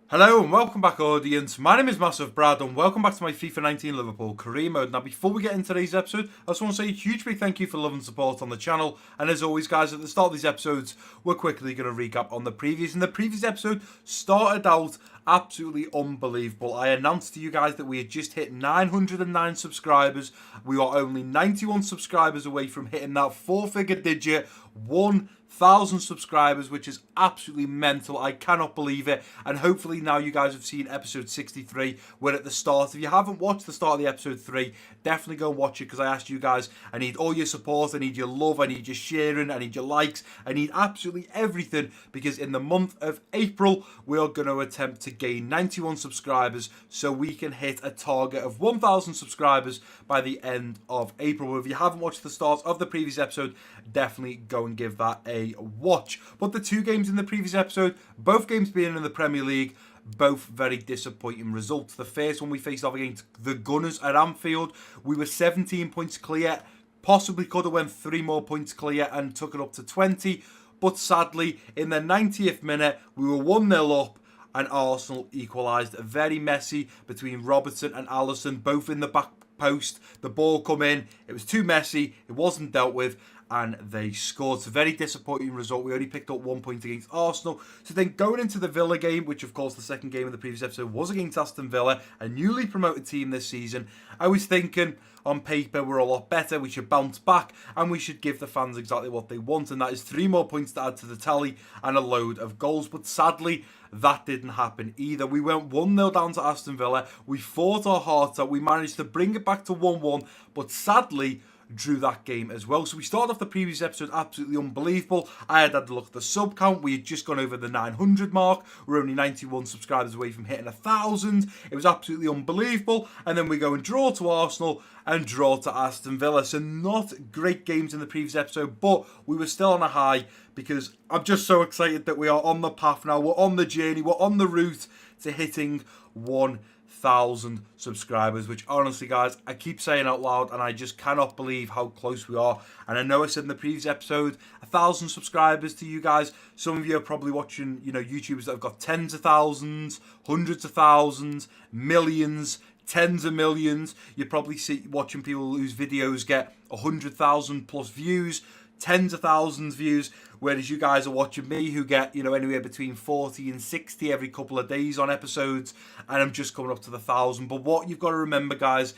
Hello and welcome back, audience. My name is MassiveBrad and welcome back to my FIFA 19 Liverpool career mode. Now, before we get into today's episode, I just want to say a huge big thank you for love and support on the channel. And as always, guys, at the start of these episodes, we're quickly going to recap on the previous. And the previous episode started out absolutely unbelievable. I announced to you guys that we had just hit 909 subscribers. We are only 91 subscribers away from hitting that four-figure digit, 1,000 subscribers, which is absolutely mental. I cannot believe it. And hopefully now you guys have seen episode 63. We're at the start. If you haven't watched the start of the episode 3, definitely go and watch it, because I asked you guys, I need all your support, I need your love, I need your sharing, I need your likes, I need absolutely everything, because in the month of April we are going to attempt to gain 91 subscribers so we can hit a target of 1,000 subscribers by the end of April. If you haven't watched the start of the previous episode, definitely go and give that a watch. But the two games in the previous episode, both games being in the Premier League, both very disappointing results. The first one, we faced off against the Gunners at Anfield. We were 17 points clear, possibly could have went 3 more points clear and took it up to 20. But sadly, in the 90th minute, we were 1-0 up and Arsenal equalised. Very messy between Robertson and Alisson, both in the back post. The ball come in, it was too messy, it wasn't dealt with, and they scored. It's a very disappointing result. We only picked up 1 point against Arsenal. So then going into the Villa game, which of course the second game of the previous episode was against Aston Villa, a newly promoted team this season, I was thinking on paper we're a lot better, we should bounce back and we should give the fans exactly what they want, and that is 3 more points to add to the tally and a load of goals. But sadly, that didn't happen either. We went 1-0 down to Aston Villa, we fought our hearts out, we managed to bring it back to 1-1, but sadly drew that game as well. So we started off the previous episode absolutely unbelievable. I had a look at the sub count. We had just gone over the 900 mark. We're only 91 subscribers away from hitting 1,000. It was absolutely unbelievable. And then we go and draw to Arsenal and draw to Aston Villa. So not great games in the previous episode, but we were still on a high, because I'm just so excited that we are on the path now. We're on the journey. We're on the route to hitting 1,000 subscribers, which honestly, guys, I keep saying out loud and I just cannot believe how close we are. And I know I said in the previous episode 1,000 subscribers to you guys. Some of you are probably watching, YouTubers that have got tens of thousands, hundreds of thousands, millions, tens of millions. You're probably watching people whose videos get 100,000 plus views, tens of thousands views, whereas you guys are watching me who get, anywhere between 40 and 60 every couple of days on episodes, and I'm just coming up to the 1,000. But what you've got to remember, guys,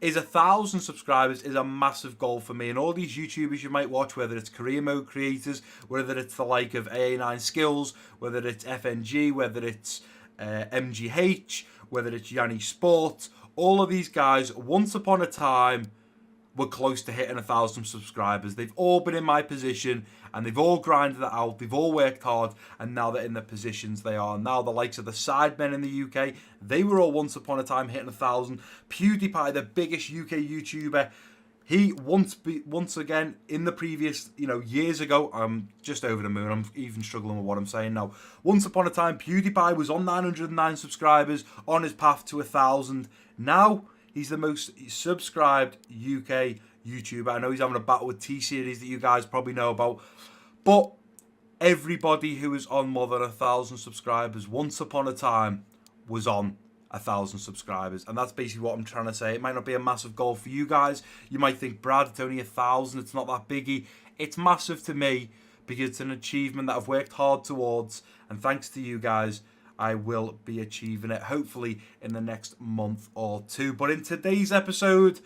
is 1,000 subscribers is a massive goal for me. And all these YouTubers you might watch, whether it's career mode creators, whether it's the like of AA9 Skills, whether it's FNG, whether it's MGH, whether it's Yanni Sport, all of these guys, once upon a time, were close to hitting 1,000 subscribers. They've all been in my position and they've all grinded it out. They've all worked hard, and now they're in the positions they are. Now the likes of the Sidemen in the UK, they were all once upon a time hitting 1,000. PewDiePie, the biggest UK YouTuber, he once again in the previous, years ago, I'm just over the moon. I'm even struggling with what I'm saying now. Once upon a time, PewDiePie was on 909 subscribers, on his path to 1,000. Now he's the most subscribed UK YouTuber. I know he's having a battle with T-Series that you guys probably know about. But everybody who is on more than 1,000 subscribers once upon a time was on 1,000 subscribers. And that's basically what I'm trying to say. It might not be a massive goal for you guys. You might think, Brad, it's only 1,000. It's not that biggie. It's massive to me because it's an achievement that I've worked hard towards. And thanks to you guys, I will be achieving it, hopefully in the next month or two. But in today's episode,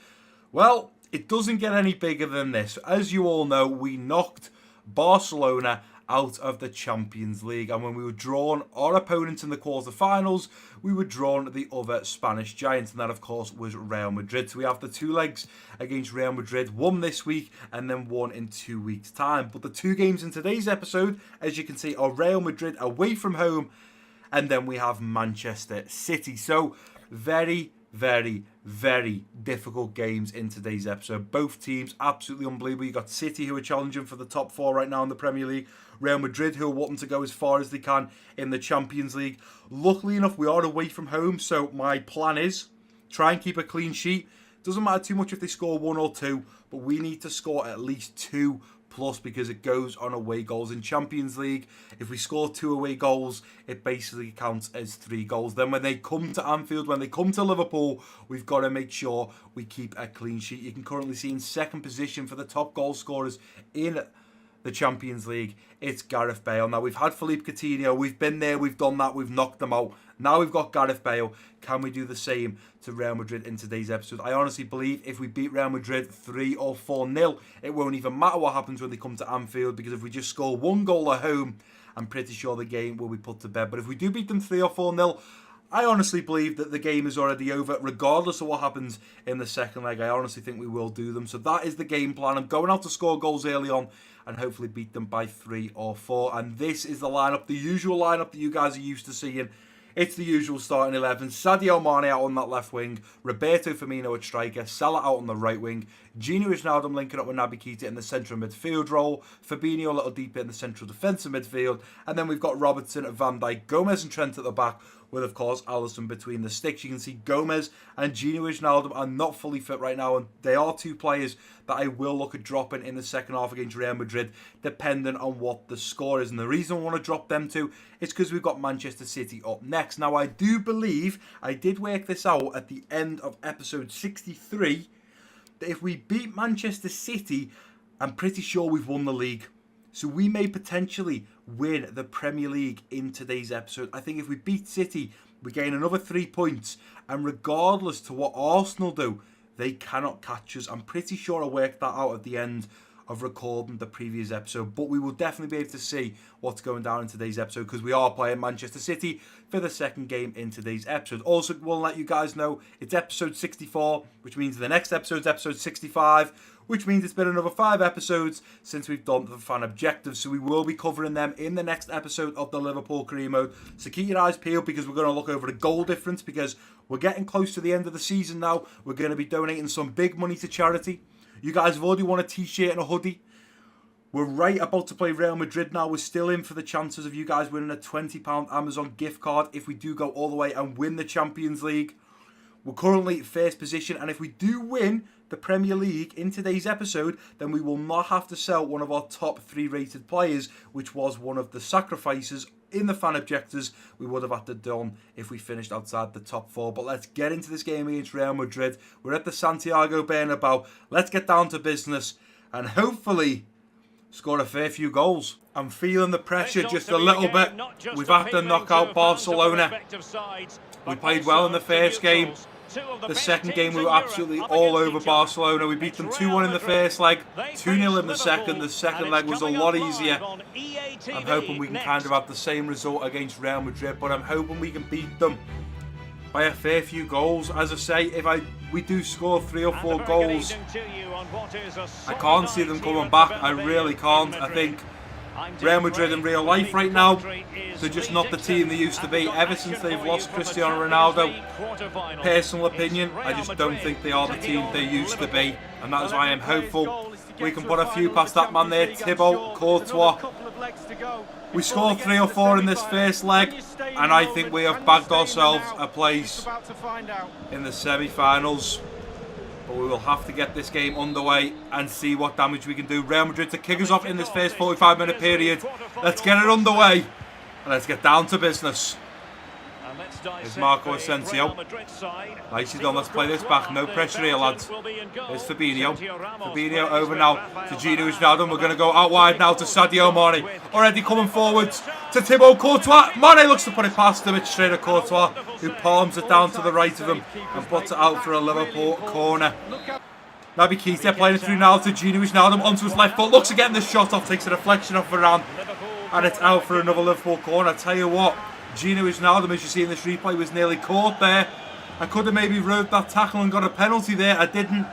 well, it doesn't get any bigger than this. As you all know, we knocked Barcelona out of the Champions League. And when we were drawn, our opponents in the quarterfinals, we were drawn the other Spanish giants. And that, of course, was Real Madrid. So we have the 2 legs against Real Madrid, one this week and then one in 2 weeks' time. But the 2 games in today's episode, as you can see, are Real Madrid away from home, and then we have Manchester City. So very, very, very difficult games in today's episode. Both teams absolutely unbelievable. You got City, who are challenging for the top 4 right now in the Premier League. Real Madrid, who are wanting to go as far as they can in the Champions League. Luckily enough, we are away from home, so my plan is try and keep a clean sheet. Doesn't matter too much if they score 1 or 2, but we need to score at least 2 plus because it goes on away goals in Champions League. If we score 2 away goals, it basically counts as 3 goals. Then when they come to Anfield, when they come to Liverpool, we've got to make sure we keep a clean sheet. You can currently see in second position for the top goal scorers in the Champions League, it's Gareth Bale. Now, we've had Philippe Coutinho. We've been there. We've done that. We've knocked them out. Now we've got Gareth Bale. Can we do the same to Real Madrid in today's episode? I honestly believe if we beat Real Madrid 3 or 4-0, it won't even matter what happens when they come to Anfield, because if we just score 1 goal at home, I'm pretty sure the game will be put to bed. But if we do beat them 3 or 4-0, I honestly believe that the game is already over, regardless of what happens in the second leg. I honestly think we will do them. So that is the game plan. I'm going out to score goals early on and hopefully beat them by 3 or 4. And this is the lineup, the usual lineup that you guys are used to seeing. It's the usual starting 11. Sadio Mane out on that left wing. Roberto Firmino at striker. Salah out on the right wing. Gini Wijnaldum linking up with Naby Keita in the central midfield role. Fabinho a little deeper in the central defensive midfield. And then we've got Robertson, Van Dijk, Gomez and Trent at the back, with, of course, Alisson between the sticks. You can see Gomez and Gini Wijnaldum are not fully fit right now, and they are 2 players that I will look at dropping in the second half against Real Madrid, depending on what the score is. And the reason I want to drop them 2 is because we've got Manchester City up next. Now, I do believe, I did work this out at the end of episode 63, that if we beat Manchester City, I'm pretty sure we've won the league. So we may potentially win the Premier League in today's episode. I think if we beat City, we gain another 3 points. And regardless to what Arsenal do, they cannot catch us. I'm pretty sure I worked that out at the end of recording the previous episode. But we will definitely be able to see what's going down in today's episode, because we are playing Manchester City for the second game in today's episode. Also, we'll let you guys know it's episode 64, which means the next episode is episode 65. Which means it's been another 5 episodes since we've done the fan objectives. So we will be covering them in the next episode of the Liverpool career mode. So keep your eyes peeled, because we're going to look over the goal difference, because we're getting close to the end of the season now. We're going to be donating some big money to charity. You guys have already won a t-shirt and a hoodie. We're right about to play Real Madrid now. We're still in for the chances of you guys winning a £20 Amazon gift card if we do go all the way and win the Champions League. We're currently first position, and if we do win the Premier League in today's episode, then we will not have to sell one of our top 3 rated players, which was one of the sacrifices in the fan objectives we would have had to done if we finished outside the top 4. But let's get into this game against Real Madrid. We're at the Santiago Bernabeu. Let's get down to business and hopefully score a fair few goals. I'm feeling the pressure just a little bit. We've had to knock out Barcelona. We played well in the first game. The second game we were absolutely all over Barcelona. We beat them 2-1 in the first leg, 2-0 in the second. The second leg was a lot easier. I'm hoping we can kind of have the same result against Real Madrid, but I'm hoping we can beat them by a fair few goals. As I say, if we do score 3 or 4 goals, I can't see them coming back. I really can't. I think Real Madrid in real life right now, they're just not the team they used to be. Ever since they've lost Cristiano Ronaldo, personal opinion, I just don't think they are the team they used to be. And that is why I'm hopeful we can put a few past that man there, Thibaut Courtois. We scored 3 or 4 in this first leg, and I think we have bagged ourselves a place in the semi-finals. But we will have to get this game underway and see what damage we can do. Real Madrid to kick us off in this first 45-minute period. Let's get it underway and let's get down to business. Here's Marco Asensio. Nicely done, let's play this back. No pressure here, lads. Here's Fabinho. Fabinho over now to Gini Wijnaldum. We're going to go out wide now to Sadio Mane. Already coming forwards to Thibaut Courtois. Mane looks to put it past him. It's straight at Courtois, who palms it down to the right of him and puts it out for a Liverpool corner. Naby Keita playing it through now to Gini Wijnaldum onto his left foot. Looks at getting the shot off, takes a deflection off Varane, and it's out for another Liverpool corner. I tell you what, Gini Wijnaldum, as you see in this replay, was nearly caught there. I could have maybe rode that tackle and got a penalty there. I didn't.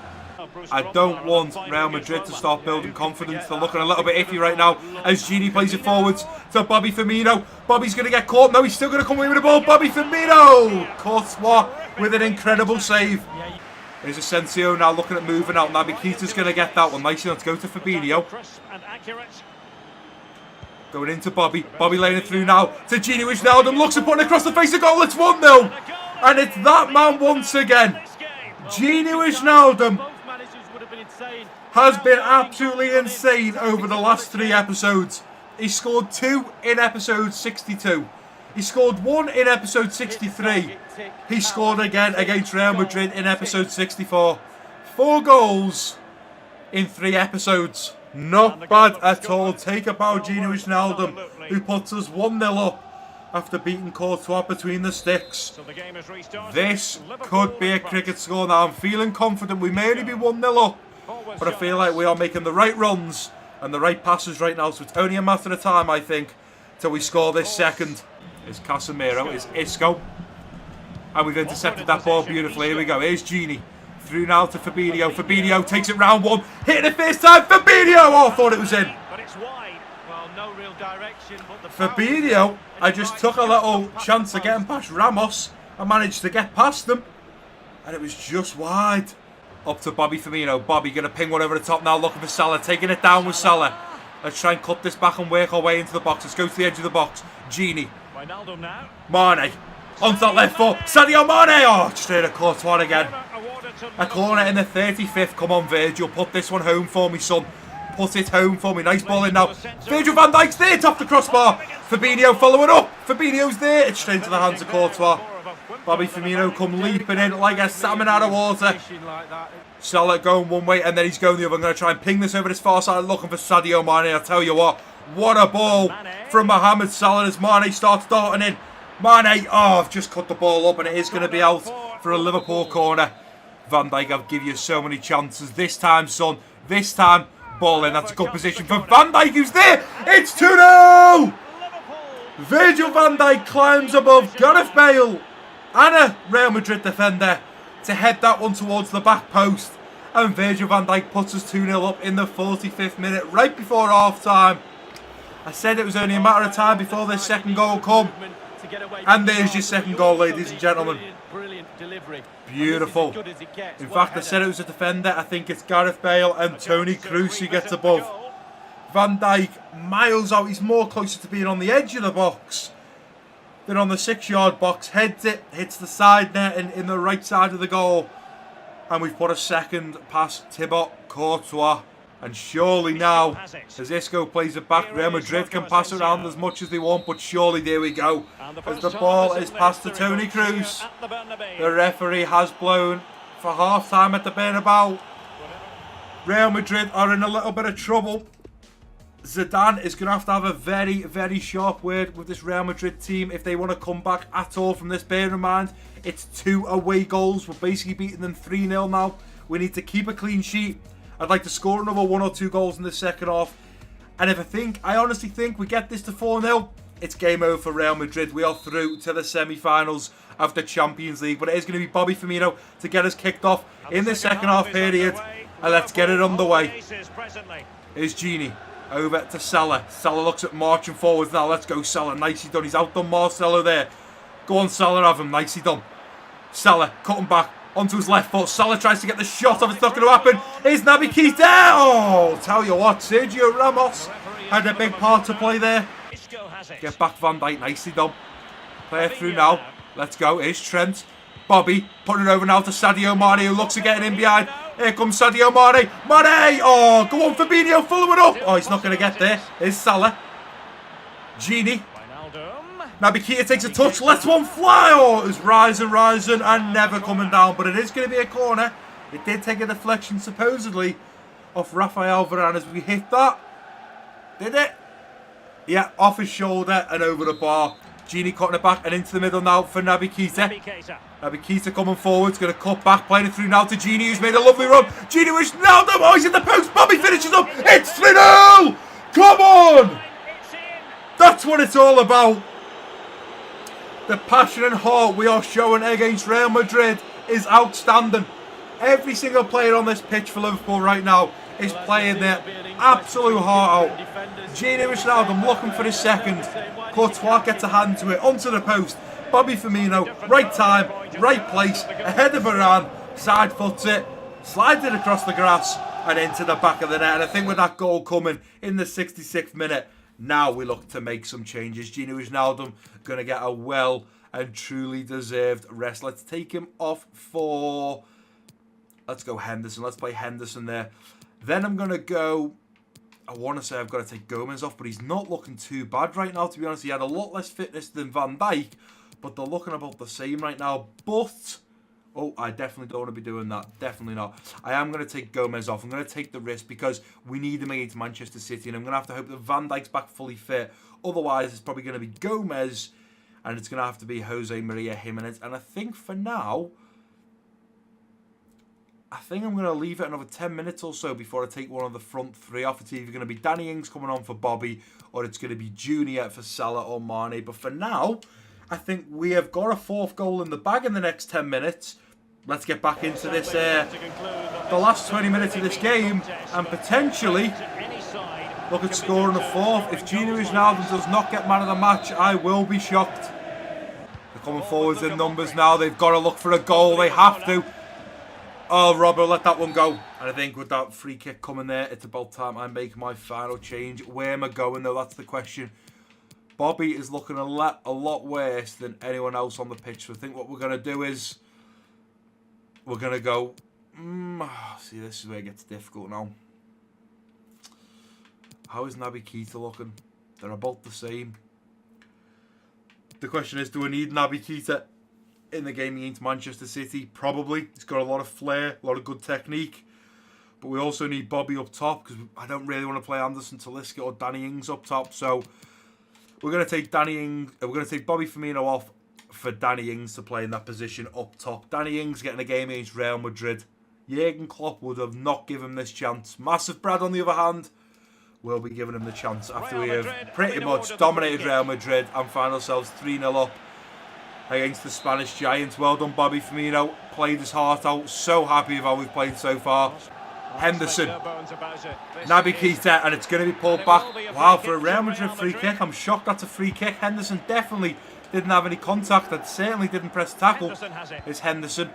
I don't want Real Madrid to start building confidence. They're looking a little bit iffy right now as Gini plays it forwards to Bobby Firmino. Bobby's going to get caught. No, he's still going to come away with the ball. Bobby Firmino! Courtois with an incredible save. There's Asensio now looking at moving out. Naby Keita's going to get that one. Nicely, let's go to Fabinho. Going into Bobby. Bobby laying it through now to Gini Wijnaldum. Looks at putting it across the face of goal. It's 1-0. And it's that man once again. Gini Wijnaldum has been absolutely insane over the last 3 episodes. He scored 2 in episode 62. He scored 1 in episode 63. He scored again against Real Madrid in episode 64. 4 goals in 3 episodes. Not bad at all. Take a bow, Gino Wijnaldum, who puts us 1-0 up after beating Courtois between the sticks. This could be a cricket score now. I'm feeling confident. We may only be 1-0 up, but I feel like we are making the right runs and the right passes right now. So it's only a matter of time, I think, till we score this second. It's Casemiro, it's Isco. And we've intercepted that ball beautifully. Here we go. Here's Gini. Through now to Fabinho. Fabinho takes it round one. Hit it first time. Fabinho! Oh, I thought it was in. But it's wide. Well, no real direction, but the Fabinho, I just took a little chance of getting past Ramos. I managed to get past them. And it was just wide. Up to Bobby Firmino. Bobby going to ping one over the top now. Looking for Salah. Taking it down with Salah. Let's try and cut this back and work our way into the box. Let's go to the edge of the box. Gini. Mane. Onto that left foot. Sadio Mane. Oh, straight at Courtois again. A corner in the 35th. Come on, Virgil. Put this one home for me, son. Put it home for me. Nice ball in now. Virgil van Dijk's there. Top the crossbar. Fabinho following up. Fabinho's there. It's straight into the hands of Courtois. Bobby Firmino come leaping in like a salmon out of water. Salah going one way and then he's going the other. I'm going to try and ping this over this far side looking for Sadio Mane. I'll tell you what a ball from Mohamed Salah as Mane starts darting in. Mane, oh, I've just cut the ball up and it is going to be out for a Liverpool corner. Van Dijk, I'll give you so many chances. This time, son. This time, ball in. That's a good position for Van Dijk who's there. It's 2-0! Virgil van Dijk climbs above Gareth Bale and a Real Madrid defender to head that one towards the back post. And Virgil van Dijk puts us 2-0 up in the 45th minute, right before half time. I said it was only a matter of time before this second goal come. And there's your second goal, ladies and gentlemen. Beautiful. In fact, I said it was a defender. I think it's Gareth Bale and Toni Kroos who gets above. Van Dijk, miles out. He's more closer to being on the edge of the box than on the 6-yard box. Heads it, hits the side net and in the right side of the goal. And we've put a second past Thibaut Courtois. And surely now, as Isco plays it back, Real Madrid can pass around as much as they want, but surely there we go. As the ball is passed to Toni Kroos, the referee has blown for half-time at the Bernabeu. Real Madrid are in a little bit of trouble. Zidane is going to have a very, very sharp word with this Real Madrid team if they want to come back at all from this. Bear in mind, it's 2 away goals. We're basically beating them 3-0 now. We need to keep a clean sheet. I'd like to score another 1 or 2 goals in the second half. And I honestly think we get this to 4-0, it's game over for Real Madrid. We are through to the semi-finals of the Champions League. But it is going to be Bobby Firmino to get us kicked off in the second half period. And let's get it underway. Here's Gini. Over to Salah. Salah looks at marching forwards now. Let's go, Salah. Nicely done. He's outdone Marcelo there. Go on, Salah. Have him. Nicely done. Salah cutting back onto his left foot. Salah tries to get the shot off. It's not going to happen. Here's Naby Keita. Oh, tell you what. Sergio Ramos had a big part to play there. Get back Van Dijk. Nicely done. Play it through now. Let's go. Here's Trent. Bobby putting it over now to Sadio Mane, who looks at getting in behind. Here comes Sadio Mane. Mane! Oh, go on Fabinho, follow it up. Oh, he's not going to get there. Here's Salah. Gini. Naby Keita takes a touch, lets one fly. Oh, it was rising and never coming down. But it is going to be a corner. It did take a deflection, supposedly, off Rafael Varane as we hit that. Did it? Yeah, off his shoulder and over the bar. Gini cutting it back and into the middle now for Naby Keita. Naby Keita coming forward, going to cut back, playing it through now to Gini, who's made a lovely run. Gini Wijnaldum, oh, he's in the post. Bobby finishes up. It's 3-0. Come on. That's what it's all about. The passion and heart we are showing against Real Madrid is outstanding. Every single player on this pitch for Liverpool right now is playing their absolute heart out. Gini Wijnaldum looking for his second. Courtois gets a hand to it, onto the post. Bobby Firmino, right time, right place, ahead of Varane, side foots it, slides it across the grass and into the back of the net. And I think with that goal coming in the 66th minute, now we look to make some changes. Gini Wijnaldum going to get a well and truly deserved rest. Let's take him off for... Let's go Henderson. Let's play Henderson there. Then I'm going to go... I want to say I've got to take Gomez off, but he's not looking too bad right now, to be honest. He had a lot less fitness than Van Dijk, but they're looking about the same right now. But... oh, I definitely don't want to be doing that. Definitely not. I am going to take Gomez off. I'm going to take the risk because we need him against Manchester City. And I'm going to have to hope that Van Dijk's back fully fit. Otherwise, it's probably going to be Gomez. And it's going to have to be Jose Maria Jimenez. And I think for now, I think I'm going to leave it another 10 minutes or so before I take one of the front three off. It's either going to be Danny Ings coming on for Bobby, or it's going to be Junior for Salah or Mane. But for now, I think we have got a fourth goal in the bag in the next 10 minutes. Let's get back into this, the last 20 minutes of this game, and potentially look at scoring a fourth. If Gino Wijnaldum does not get man of the match, I will be shocked. They're coming forwards in numbers now. They've got to look for a goal. They have to. Oh, Robbo, let that one go. And I think with that free kick coming there, it's about time I make my final change. Where am I going, though? That's the question. Bobby is looking a lot worse than anyone else on the pitch. So I think what we're going to do is we're going to go... see, this is where it gets difficult now. How is Naby Keita looking? They're about the same. The question is, do we need Naby Keita in the game against Manchester City? Probably. He's got a lot of flair, a lot of good technique. But we also need Bobby up top because I don't really want to play Anderson, Talisca or Danny Ings up top. So we're going to take we're going to take Bobby Firmino off for Danny Ings to play in that position up top. Danny Ings getting a game against Real Madrid. Jurgen Klopp would have not given him this chance. MassiveBrad, on the other hand, will be giving him the chance after we have pretty much dominated Real Madrid and find ourselves 3-0 up against the Spanish Giants. Well done, Bobby Firmino. Played his heart out. So happy with how we've played so far. Henderson. Naby Keita, and it's going to be pulled back. Wow, for a Real Madrid free kick. I'm shocked that's a free kick. Henderson definitely didn't have any contact. That certainly didn't press tackle. It's Henderson.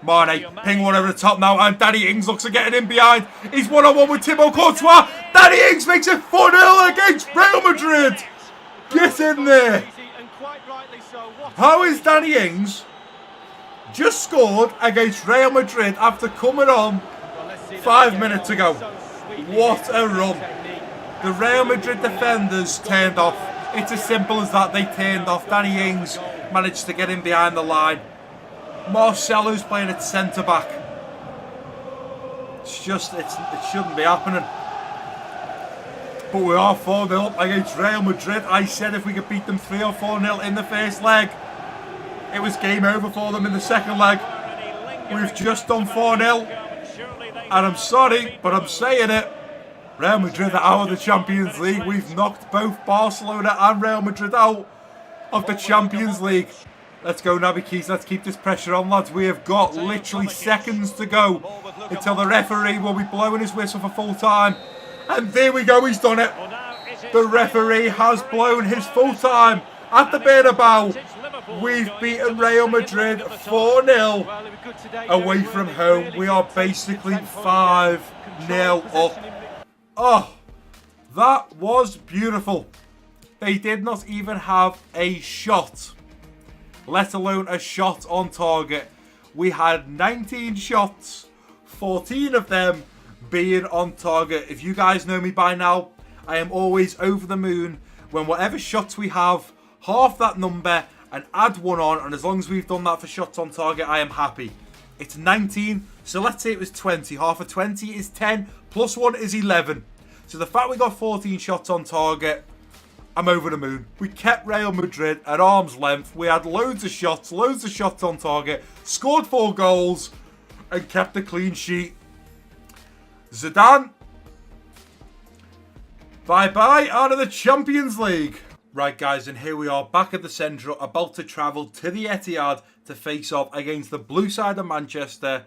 Mane, ping one over the top now, and Danny Ings looks at getting in behind. He's one-on-one with Thibaut Courtois. Danny Ings makes it 4-0 against Real Madrid. Get in there. How is Danny Ings just scored against Real Madrid after coming on 5 minutes ago? What a run. The Real Madrid defenders turned off. It's as simple as that. They turned off. Danny Ings managed to get in behind the line. Marcelo's playing at centre-back. It shouldn't be happening. But we are 4-0 up against Real Madrid. I said if we could beat them 3 or 4-0 in the first leg, it was game over for them in the second leg. We've just done 4-0. And I'm sorry, but I'm saying it. Real Madrid are out of the Champions League. We've knocked both Barcelona and Real Madrid out of the Champions League. Let's go, Naby Keita. Let's keep this pressure on, lads. We have got literally seconds to go until the referee will be blowing his whistle for full time. And there we go, he's done it. The referee has blown his full time at the Bernabeu. We've beaten Real Madrid 4-0 away from home. We are basically 5-0 up. Oh, that was beautiful. They did not even have a shot, let alone a shot on target. We had 19 shots, 14 of them being on target. If you guys know me by now, I am always over the moon when whatever shots we have, half that number and add one on, and as long as we've done that for shots on target, I am happy. It's 19, so let's say it was 20. Half of 20 is 10, plus 1 is 11. So the fact we got 14 shots on target, I'm over the moon. We kept Real Madrid at arm's length. We had loads of shots on target, scored 4 goals, and kept a clean sheet. Zidane, bye-bye out of the Champions League. Right, guys, and here we are back at the Central, about to travel to the Etihad to face off against the blue side of Manchester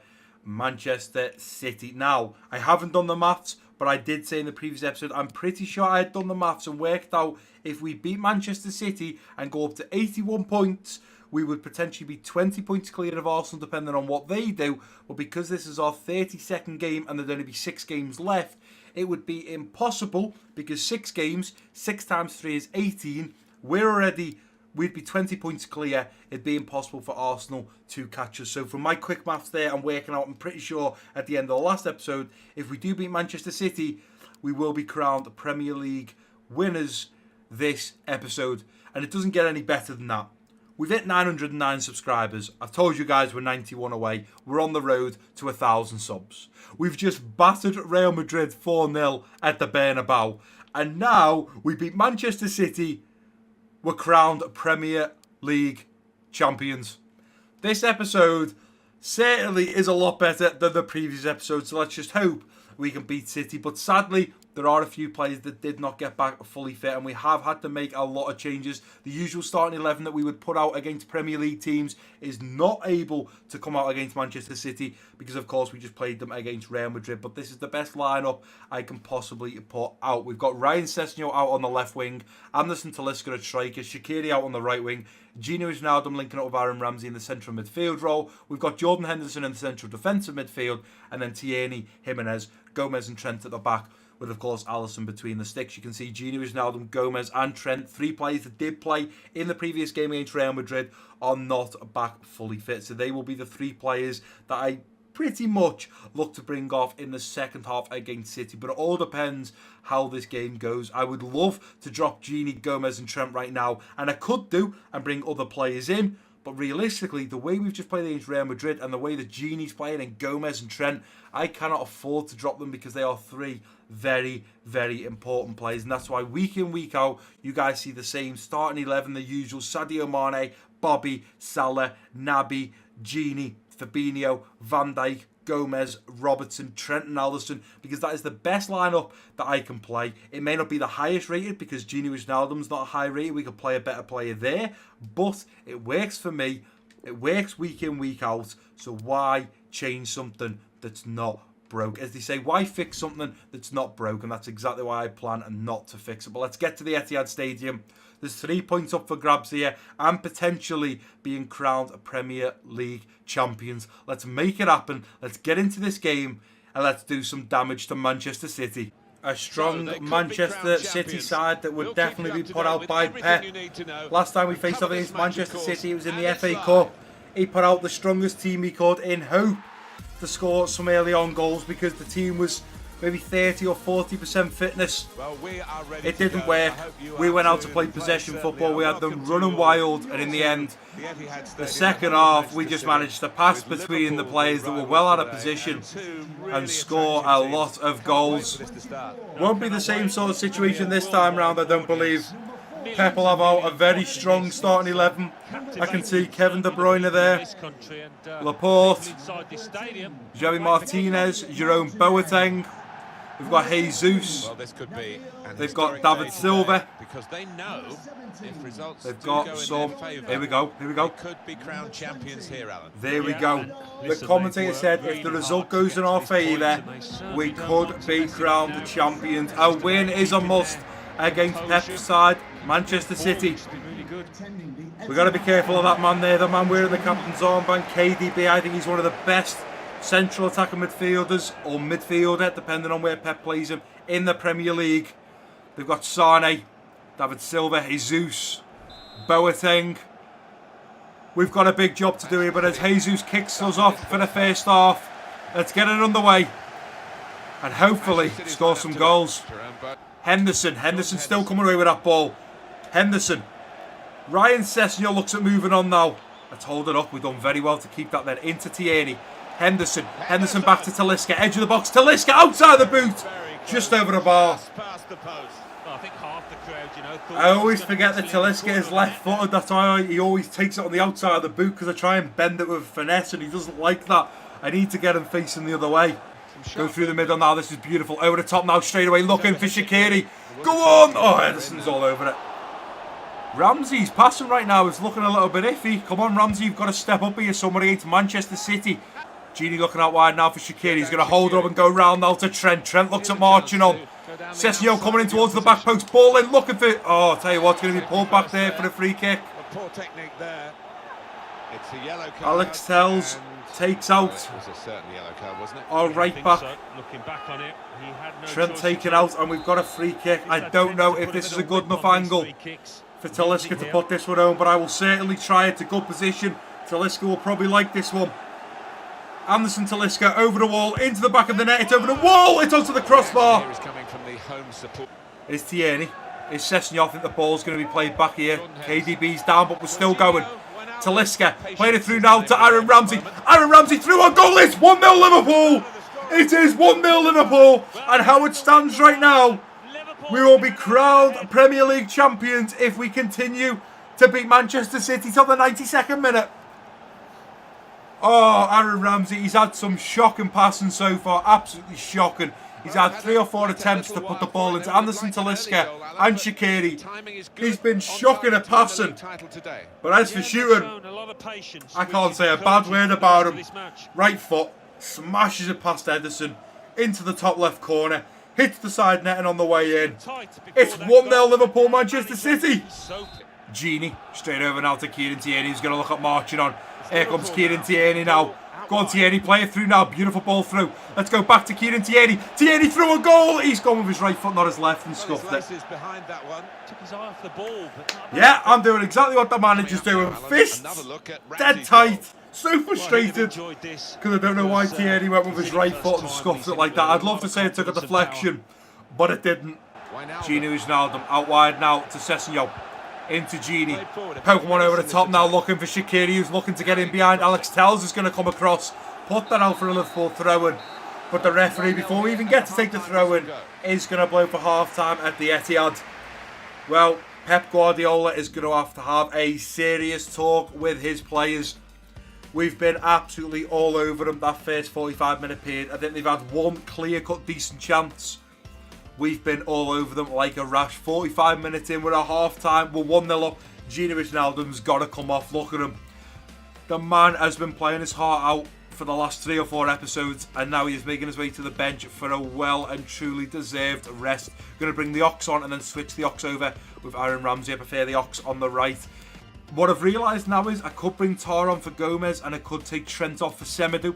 City. Now, I haven't done the maths, but I did say in the previous episode, I'm pretty sure I had done the maths and worked out if we beat Manchester City and go up to 81 points, we would potentially be 20 points clear of Arsenal, depending on what they do. But because this is our 32nd game and there'd only be 6 games left, it would be impossible because 6 games, 6 times 3 is 18. We're already we'd be 20 points clear. It'd be impossible for Arsenal to catch us. So from my quick maths there, I'm working out, I'm pretty sure at the end of the last episode, if we do beat Manchester City, we will be crowned Premier League winners this episode. And it doesn't get any better than that. We've hit 909 subscribers. I've told you guys we're 91 away. We're on the road to 1,000 subs. We've just battered Real Madrid 4-0 at the Bernabeu. And now we beat Manchester City. We're crowned Premier League champions. This episode certainly is a lot better than the previous episode. So let's just hope we can beat City. But sadly, there are a few players that did not get back fully fit, and we have had to make a lot of changes. The usual starting 11 that we would put out against Premier League teams is not able to come out against Manchester City because, of course, we just played them against Real Madrid. But this is the best lineup I can possibly put out. We've got Ryan Sessegnon out on the left wing, Anderson Talisca at striker, Shaqiri out on the right wing, Gino Wijnaldum linking up with Aaron Ramsey in the central midfield role. We've got Jordan Henderson in the central defensive midfield, and then Tierney, Jimenez, Gomez and Trent at the back, with, of course, Alisson between the sticks. You can see Gino Wijnaldum, Gomez and Trent, 3 players that did play in the previous game against Real Madrid, are not back fully fit. So they will be the 3 players that I pretty much look to bring off in the second half against City. But it all depends how this game goes. I would love to drop Gini, Gomez and Trent right now, and I could do and bring other players in. But realistically, the way we've just played against Real Madrid and the way that Gini's playing and Gomez and Trent, I cannot afford to drop them because they are 3 very, very important players. And that's why week in, week out, you guys see the same starting 11, the usual: Sadio Mane, Bobby, Salah, Naby, Gini, Fabinho, Van Dijk, Gomez, Robertson, Trent and Alisson, because that is the best lineup that I can play. It may not be the highest rated because Gini Wijnaldum's not a high rated. We could play a better player there, but it works for me. It works week in, week out. So why change something that's not broke? As they say, why fix something that's not broken? That's exactly why I plan not to fix it. But let's get to the Etihad Stadium. There's 3 points up for grabs here and potentially being crowned a Premier League champions. Let's make it happen. Let's get into this game and let's do some damage to Manchester City. A strong Manchester City side that would definitely be put out by Pep. Last time we faced off against Manchester City, it was in the FA Cup. He put out the strongest team he could in hope to score some early on goals because the team was maybe 30 or 40% fitness. It didn't work. We went out to play possession football. We had them running wild, and in the end, the second half, we just managed to pass between the players that were well out of position and score a lot of goals. Won't be the same sort of situation this time round, I don't believe. Pep will have out a very strong starting 11. I can see Kevin De Bruyne there, Laporte, Javi Martinez, Jerome Boateng. We've got Jesus. Well, this could be. They've got David Silva. Because they know if results They've got some. Here we go. Here we go. Could be crowned champions here, Alan. There we go. The commentator said if the result goes in our favour, we could be crowned the champions. A win is a must against Pep's side, Manchester City. We've got to be careful of that man there. The man wearing the captain's armband, KDB. I think he's one of the best central attacking midfielders or midfielder, depending on where Pep plays him, in the Premier League. They've got Sane, David Silva, Jesus, Boateng. We've got a big job to do here, but as Jesus kicks us off for the first half, let's get it underway and hopefully score some goals. Henderson still coming away with that ball. Henderson. Ryan Sessegnon looks at moving on now. Let's hold it up. We've done very well to keep that then into Tierney. Henderson back to Talisca, edge of the box, Talisca outside the boot, just over the bar. I always forget that Talisca is left-footed, that's why he always takes it on the outside of the boot, because I try and bend it with finesse and he doesn't like that. I need to get him facing the other way. Go through the middle now, this is beautiful, over the top now, straight away, looking for Shaqiri. Go on! Oh, Henderson's all over it. Ramsey's passing right now is looking a little bit iffy. Come on, Ramsey, you've got to step up here. Somebody against Manchester City. Gini looking out wide now for Shaqiri. He's going to hold it up and go round now to Trent. Trent looks at marching on. Sessegnon coming in towards the back post. Ball in, looking for it. Oh, I'll tell you what, it's going to be pulled back there for the free kick. Poor technique there. It's a yellow card. Alex Telles takes out. It was a certain yellow card, wasn't it? Our right back. Looking back on it, he had no Trent taken out, and we've got a free kick. I don't know if this is a good enough angle for Talisca to put this one home, but I will certainly try it. A good position. Talisca will probably like this one. Anderson Talisca over the wall, into the back of the net. It's over the wall. It's onto the crossbar. It's Tierney. It's Sessegnon. I think the ball's going to be played back here. KDB's down, but we're still going. Talisca playing it through now to Aaron Ramsey. Aaron Ramsey through on goal. It's 1-0 Liverpool. It is 1-0 Liverpool. And how it stands right now, we will be crowned Premier League champions if we continue to beat Manchester City till the 92nd minute. Oh, Aaron Ramsey, he's had some shocking passing so far. Absolutely shocking. He's had 3 or 4 attempts to put the ball into Anderson Talisca and Shaqiri. He's been shocking at passing. But as for shooting, I can't say a bad word about him. Right foot, smashes it past Ederson into the top left corner. Hits the side netting on the way in. It's 1-0 Liverpool, Manchester City. Genie, straight over now to Kieran Tierney, who's going to look at marching on. Here comes Kieran Tierney now. Go on, Tierney, play it through now. Beautiful ball through. Let's go back to Kieran Tierney. Tierney through a goal. He's gone with his right foot, not his left, and scuffed it. Yeah, I'm doing exactly what the manager's doing. Fists dead tight. So frustrated because I don't know why Tierney went with his right foot and scuffed it like that. I'd love to say it took a deflection, but it didn't. Genie Wijnaldum out wide now to Sessegnon. Into Genie. Poking one over the top now, looking for Shaqiri, who's looking to get in behind. Alex Telles is going to come across. Put that out for a Liverpool throw-in. But the referee, before we even get to take the throw-in, is going to blow for half-time at the Etihad. Well, Pep Guardiola is going to have a serious talk with his players. We've been absolutely all over them that first 45-minute period. I think they've had one clear-cut decent chance. We've been all over them like a rash. 45 minutes in, we're at half-time. We're 1-0 up. Gini Wijnaldum's got to come off. Look at him. The man has been playing his heart out for the last 3 or 4 episodes, and now he is making his way to the bench for a well and truly deserved rest. Going to bring the Ox on and then switch the Ox over with Aaron Ramsey. I prefer the Ox on the right. What I've realised now is I could bring Tar on for Gomez and I could take Trent off for Semedo.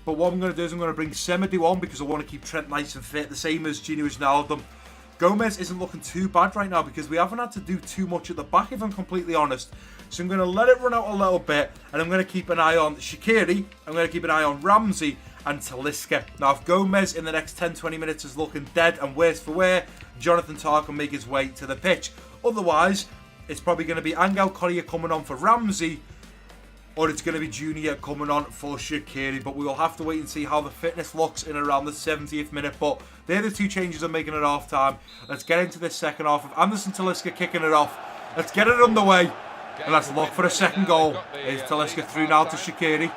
But what I'm going to do is I'm going to bring Semedo on because I want to keep Trent nice and fit, the same as Gini Wijnaldum. Gomez isn't looking too bad right now because we haven't had to do too much at the back, if I'm completely honest. So I'm going to let it run out a little bit, and I'm going to keep an eye on Shaqiri, I'm going to keep an eye on Ramsey and Talisca. Now, if Gomez in the next 10-20 minutes is looking dead and worse for wear, Jonathan Tah can make his way to the pitch. Otherwise, it's probably going to be Angel Correa coming on for Ramsey, or it's going to be Junior coming on for Shaqiri. But we will have to wait and see how the fitness looks in around the 70th minute. But they're the 2 changes I'm making at half time. Let's get into this second half of Anderson Talisca kicking it off. Let's get it underway. And let's look for a second goal. Here's Talisca through now to Shaqiri.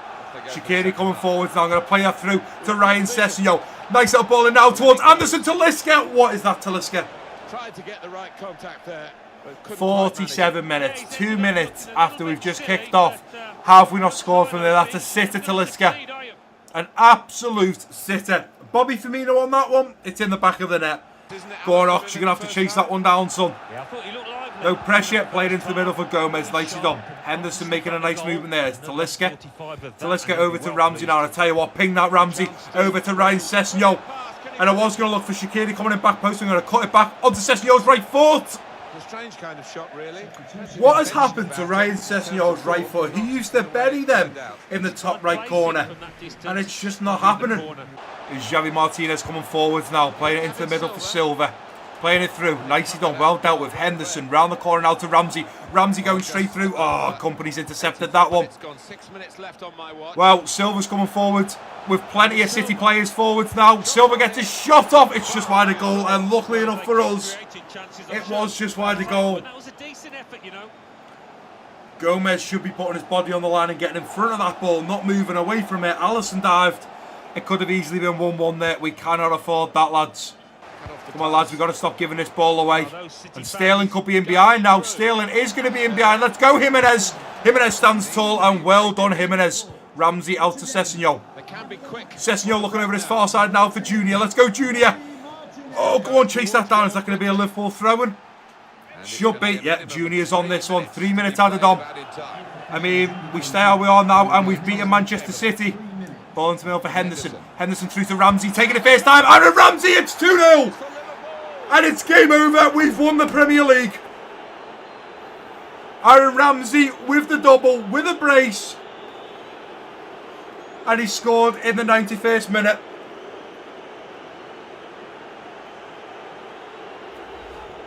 Shaqiri coming forwards now. I'm going to play that through to Ryan Sessegnon. Nice little ball in now towards Anderson Talisca. What is that, Talisca? Tried to get the right contact there. 47 minutes, 2 minutes after we've just kicked off. How have we not scored from there? That's a sitter, Talisca. An absolute sitter. Bobby Firmino on that one. It's in the back of the net. Go on, Ox. You're going to have to chase that one down, son. No pressure. Played into the middle for Gomez. Nicely done. Henderson making a nice movement there. It's Talisca. Talisca over to Ramsey now. And I tell you what, ping that Ramsey over to Ryan Sessegnon. And I was going to look for Shaqiri coming in back post. I'm going to cut it back onto Sessegnon's right foot. A strange kind of shot, really. What has happened to Ryan Sessegnon's right foot? He used to bury them in the top right corner, and it's just not happening. Is Javi Martinez coming forwards now, playing it into the middle for Silva. Playing it through, nicely done, well dealt with. Henderson, round the corner now to Ramsey. Ramsey going straight through. Oh, Company's intercepted that one. Well, Silva's coming forward with plenty of City players forwards now. Silva gets his shot off. It's just wide of goal, and luckily enough for us, it was just wide of goal. Gomez should be putting his body on the line and getting in front of that ball, not moving away from it. Alisson dived. It could have easily been 1-1 there. We cannot afford that, lads. Come on, lads, we've got to stop giving this ball away. And Sterling could be in behind now. Sterling is going to be in behind. Let's go, Jimenez. Jimenez stands tall, and well done, Jimenez. Ramsey out to Sessegnon. Sessegnon looking over his far side now for Junior. Let's go, Junior. Oh, go on, chase that down. Is that going to be a Liverpool throw-in? Should be. Yeah, Junior's on this one. 3 minutes added on. I mean, we stay how we are now, and we've beaten Manchester City. Ball into the middle for Henderson. Henderson through to Ramsey, taking it first time. Aaron Ramsey, it's 2-0. And it's game over. We've won the Premier League. Aaron Ramsey with the double, with a brace. And he scored in the 91st minute.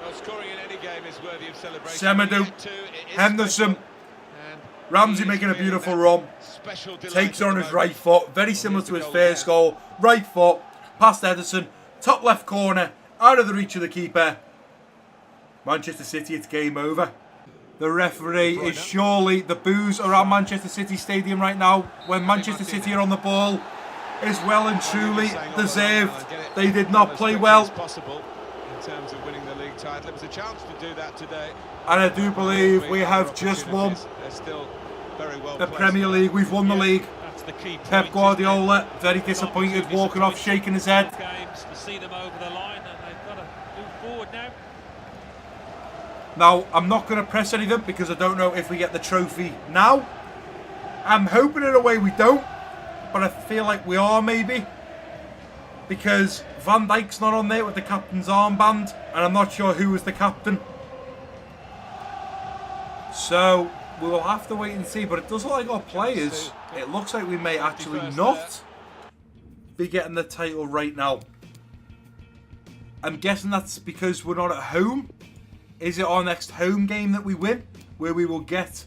Well, scoring in any game is worthy of celebration. Semedo, Henderson, Ramsey making a beautiful run. Takes on his right foot, very similar to his first goal. Right foot, past Ederson, top left corner, out of the reach of the keeper. Manchester City, it's game over. The referee is surely, the boos around Manchester City Stadium right now when Manchester City are on the ball is well and truly deserved. They did not play well. In terms of winning the league title, it was a chance to do that today. And I do believe we have just won the Premier League. We've won the league. Pep Guardiola, very disappointed, walking off, shaking his head. Now, I'm not going to press anything because I don't know if we get the trophy now. I'm hoping in a way we don't, but I feel like we are maybe. Because Van Dijk's not on there with the captain's armband, and I'm not sure who was the captain. So, we will have to wait and see, but it does look like our players, it looks like we may actually not be getting the title right now. I'm guessing that's because we're not at home. Is it our next home game that we win, where we will get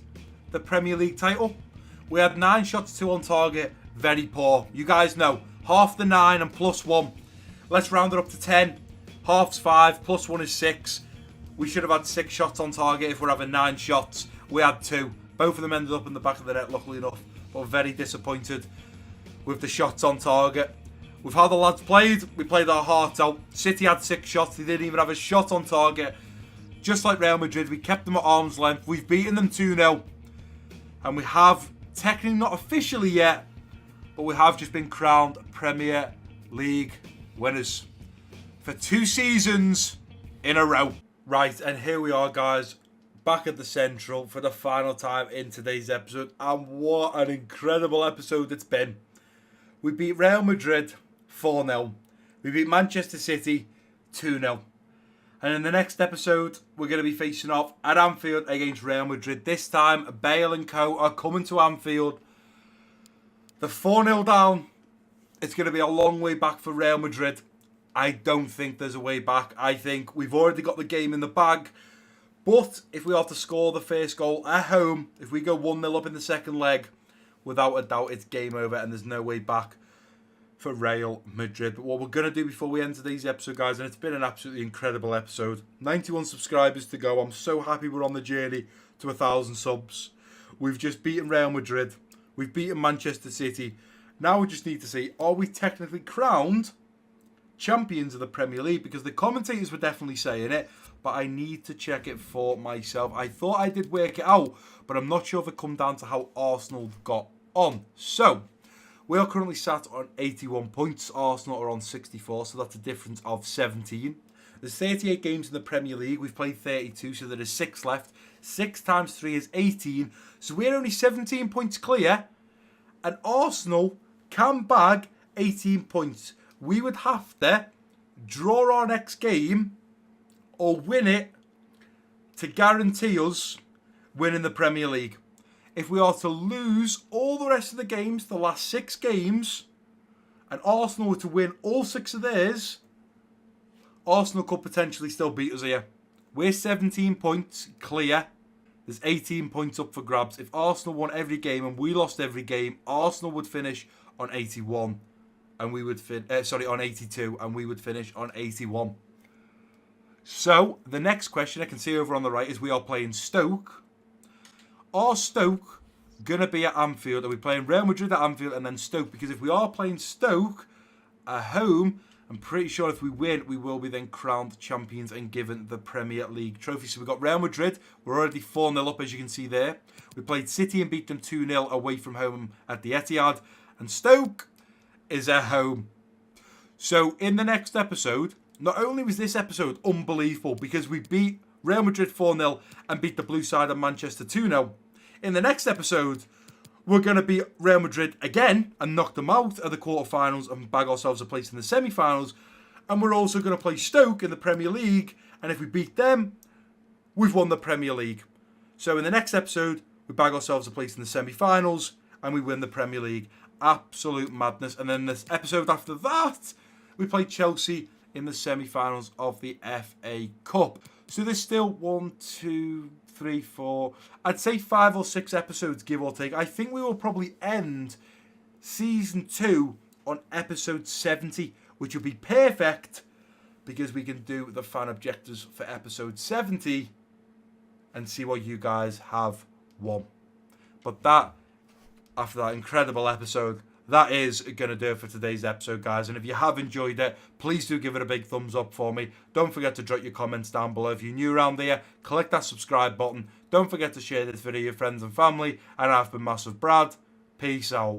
the Premier League title? We had 9 shots, 2 on target, very poor. You guys know, half the 9 and plus 1. Let's round it up to 10. Half's 5, plus 1 is 6. We should have had 6 shots on target if we're having 9 shots. We had 2. Both of them ended up in the back of the net, luckily enough. But very disappointed with the shots on target. With how the lads played, we played our hearts out. City had 6 shots, they didn't even have a shot on target. Just like Real Madrid, we kept them at arm's length. We've beaten them 2-0. And we have, technically not officially yet, but we have just been crowned Premier League winners for 2 seasons in a row. Right, and here we are, guys, back at the Central for the final time in today's episode. And what an incredible episode it's been. We beat Real Madrid 4-0. We beat Manchester City 2-0. And in the next episode, we're going to be facing off at Anfield against Real Madrid. This time, Bale and co are coming to Anfield. The 4-0 down. It's going to be a long way back for Real Madrid. I don't think there's a way back. I think we've already got the game in the bag. But if we are to score the first goal at home, if we go 1-0 up in the second leg, without a doubt, it's game over and there's no way back for Real Madrid. But what we're going to do before we end today's episode, guys, and it's been an absolutely incredible episode. 91 subscribers to go. I'm so happy we're on the journey to 1,000 subs. We've just beaten Real Madrid. We've beaten Manchester City. Now we just need to see, are we technically crowned champions of the Premier League? Because the commentators were definitely saying it, but I need to check it for myself. I thought I did work it out, but I'm not sure if it come down to how Arsenal got on. So, we are currently sat on 81 points. Arsenal are on 64, so that's a difference of 17. There's 38 games in the Premier League. We've played 32, so there is 6 left. 6 times 3 is 18. So we're only 17 points clear. And Arsenal can bag 18 points. We would have to draw our next game or win it to guarantee us winning the Premier League. If we are to lose all the rest of the games, the last 6 games, and Arsenal were to win all 6 of theirs, Arsenal could potentially still beat us here. We're 17 points clear. There's 18 points up for grabs. If Arsenal won every game and we lost every game, Arsenal would finish on 81, and we would on 82, and we would finish on 81. So the next question I can see over on the right is we are playing Stoke. Are Stoke going to be at Anfield? Are we playing Real Madrid at Anfield and then Stoke? Because if we are playing Stoke at home, I'm pretty sure if we win, we will be then crowned champions and given the Premier League trophy. So we've got Real Madrid. We're already 4-0 up, as you can see there. We played City and beat them 2-0 away from home at the Etihad. And Stoke is at home. So in the next episode, not only was this episode unbelievable because we beat Real Madrid 4-0 and beat the blue side of Manchester 2-0. In the next episode, we're going to beat Real Madrid again and knock them out of the quarterfinals and bag ourselves a place in the semi-finals. And we're also going to play Stoke in the Premier League. And if we beat them, we've won the Premier League. So in the next episode, we bag ourselves a place in the semi-finals and we win the Premier League. Absolute madness. And then this episode after that, we play Chelsea in the semi-finals of the FA Cup. So there's still 1, 2, 3, 4, I'd say 5 or 6 episodes, give or take. I think we will probably end season 2 on episode 70, which will be perfect because we can do the fan objectives for episode 70 and see what you guys have won. But that, after that incredible episode, that is going to do it for today's episode, guys. And if you have enjoyed it, please do give it a big thumbs up for me. Don't forget to drop your comments down below. If you're new around here, click that subscribe button. Don't forget to share this video with your friends and family. And I've been Massive Brad. Peace out.